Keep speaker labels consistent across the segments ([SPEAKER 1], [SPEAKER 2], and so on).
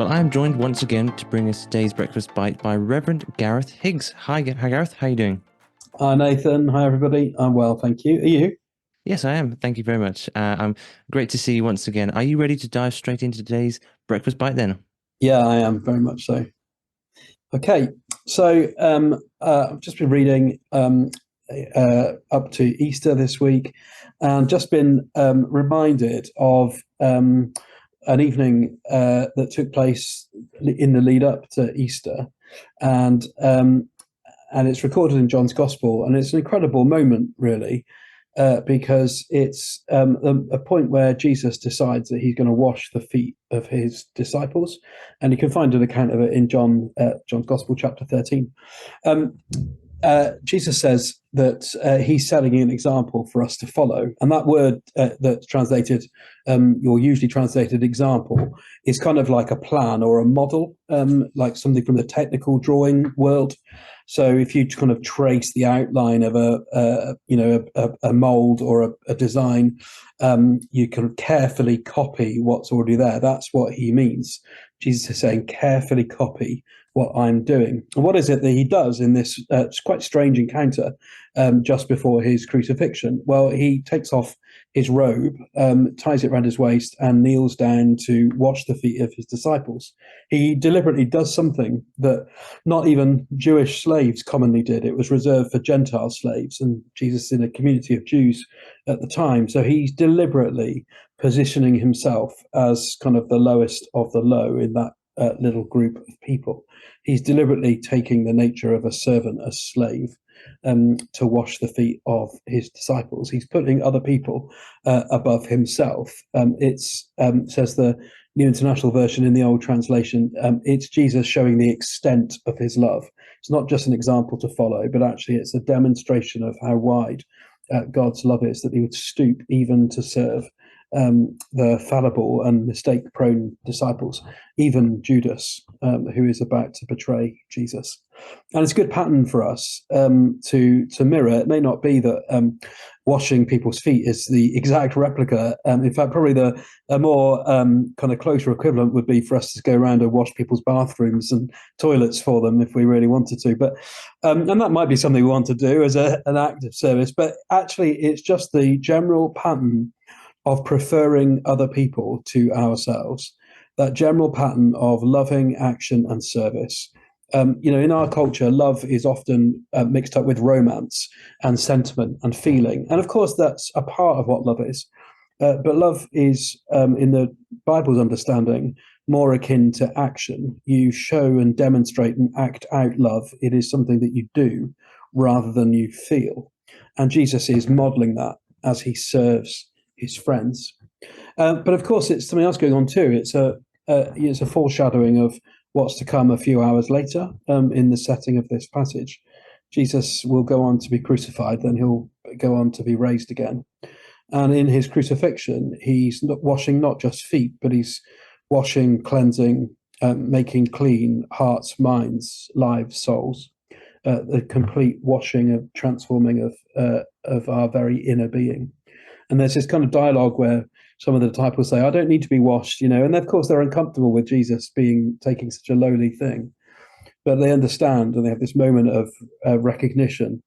[SPEAKER 1] Well, I am joined once again to bring us today's breakfast bite by Reverend Gareth Higgs. Hi, Gareth. How are you doing?
[SPEAKER 2] Hi, Nathan. Hi, everybody. I'm well, thank you. Are you?
[SPEAKER 1] Yes, I am. Thank you very much. I'm great to see you once again. Are you ready to dive straight into today's breakfast bite then?
[SPEAKER 2] Yeah, I am very much so. Okay, so I've just been reading up to Easter this week, and just been reminded of an evening that took place in the lead up to Easter, and um, and it's recorded in John's Gospel, and it's an incredible moment, really, because it's a point where Jesus decides that he's going to wash the feet of his disciples, and you can find an account of it in John's Gospel, chapter 13. Um, Jesus says that he's setting an example for us to follow, and that word that's translated, or usually translated example, is kind of like a plan or a model, like something from the technical drawing world. So if you kind of trace the outline of a mold or a design, you can carefully copy what's already there. That's what he means. Jesus is saying, carefully copy what I'm doing. And what is it that he does in this quite strange encounter just before his crucifixion? Well, he takes off his robe, ties it around his waist, and kneels down to wash the feet of his disciples. He deliberately does something that not even Jewish slaves commonly did. It was reserved for Gentile slaves, and Jesus is in a community of Jews at the time. So he's deliberately positioning himself as kind of the lowest of the low in that little group of people. He's deliberately taking the nature of a servant, a slave, to wash the feet of his disciples. He's putting other people above himself. It's says the New International Version in the old translation. It's Jesus showing the extent of his love. It's not just an example to follow, but actually it's a demonstration of how wide God's love is, that he would stoop even to serve the fallible and mistake-prone disciples, even Judas, who is about to betray Jesus. And it's a good pattern for us to mirror. It may not be that washing people's feet is the exact replica. In fact, probably a more kind of closer equivalent would be for us to go around and wash people's bathrooms and toilets for them if we really wanted to. But and that might be something we want to do as an act of service. But actually, it's just the general pattern of preferring other people to ourselves, that general pattern of loving action and service. In our culture, love is often mixed up with romance and sentiment and feeling. And of course, that's a part of what love is. But love is, in the Bible's understanding, more akin to action. You show and demonstrate and act out love. It is something that you do rather than you feel. And Jesus is modeling that as he serves his friends. But of course, it's something else going on too. It's a foreshadowing of what's to come a few hours later in the setting of this passage. Jesus will go on to be crucified, then he'll go on to be raised again. And in his crucifixion, he's not washing not just feet, but he's washing, cleansing, making clean hearts, minds, lives, souls. The complete washing of transforming of our very inner being. And there's this kind of dialogue where some of the disciples say, I don't need to be washed, and of course they're uncomfortable with Jesus taking such a lowly thing, but they understand, and they have this moment of recognition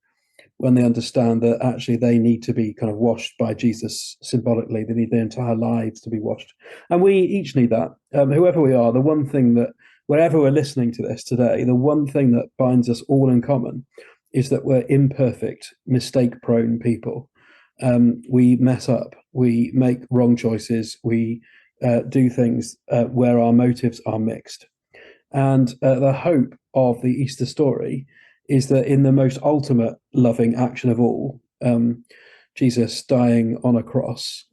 [SPEAKER 2] when they understand that actually they need to be kind of washed by Jesus symbolically. They need their entire lives to be washed. And we each need that. Whoever we are, the one thing that, wherever we're listening to this today, the one thing that binds us all in common is that we're imperfect, mistake-prone people. We mess up, we make wrong choices, we do things where our motives are mixed. And the hope of the Easter story is that in the most ultimate loving action of all, Jesus dying on a cross,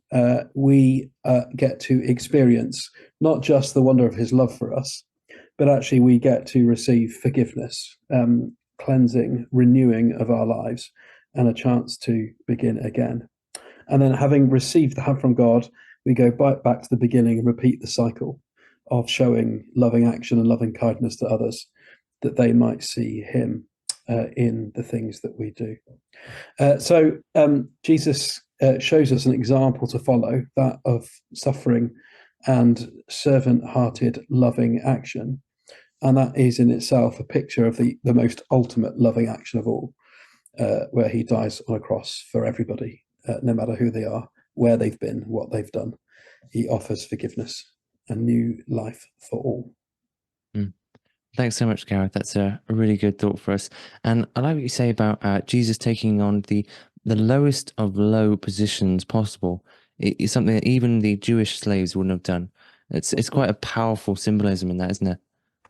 [SPEAKER 2] we get to experience not just the wonder of his love for us, but actually we get to receive forgiveness, cleansing, renewing of our lives, and a chance to begin again. And then, having received that from God, we go back to the beginning and repeat the cycle of showing loving action and loving kindness to others, that they might see him in the things that we do. So Jesus shows us an example to follow, that of suffering and servant-hearted, loving action. And that is in itself a picture of the most ultimate loving action of all, where he dies on a cross for everybody, no matter who they are, where they've been, what they've done. He offers forgiveness, a new life for all.
[SPEAKER 1] Mm. Thanks so much, Gareth. That's a really good thought for us. And I like what you say about Jesus taking on the lowest of low positions possible. It's something that even the Jewish slaves wouldn't have done. It's quite a powerful symbolism in that, isn't it?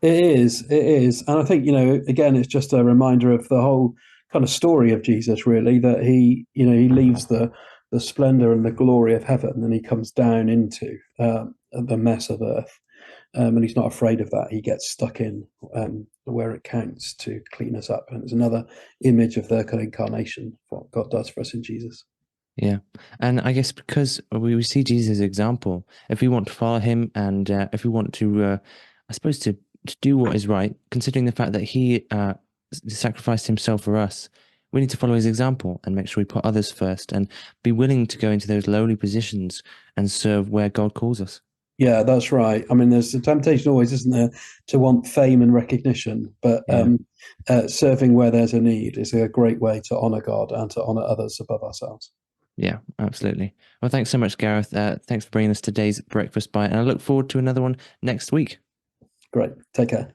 [SPEAKER 2] It is. And I think, again, it's just a reminder of the whole kind of story of Jesus, really, that he leaves the splendor and the glory of heaven and he comes down into the mess of earth. And he's not afraid of that. He gets stuck in where it counts to clean us up. And it's another image of the kind of incarnation, what God does for us in Jesus.
[SPEAKER 1] Yeah. And I guess because we see Jesus as an example, if we want to follow him and if we want to, I suppose, to do what is right, considering the fact that he sacrificed himself for us, we need to follow his example and make sure we put others first and be willing to go into those lowly positions and serve where God calls us.
[SPEAKER 2] Yeah, that's right. I mean, there's a temptation always, isn't there, to want fame and recognition, but
[SPEAKER 1] Yeah.
[SPEAKER 2] serving where there's a need is a great way to honor God and to honor others above ourselves.
[SPEAKER 1] Yeah, absolutely. Well, thanks so much, Gareth. Thanks for bringing us today's breakfast bite, and I look forward to another one next week.
[SPEAKER 2] Great. Take care.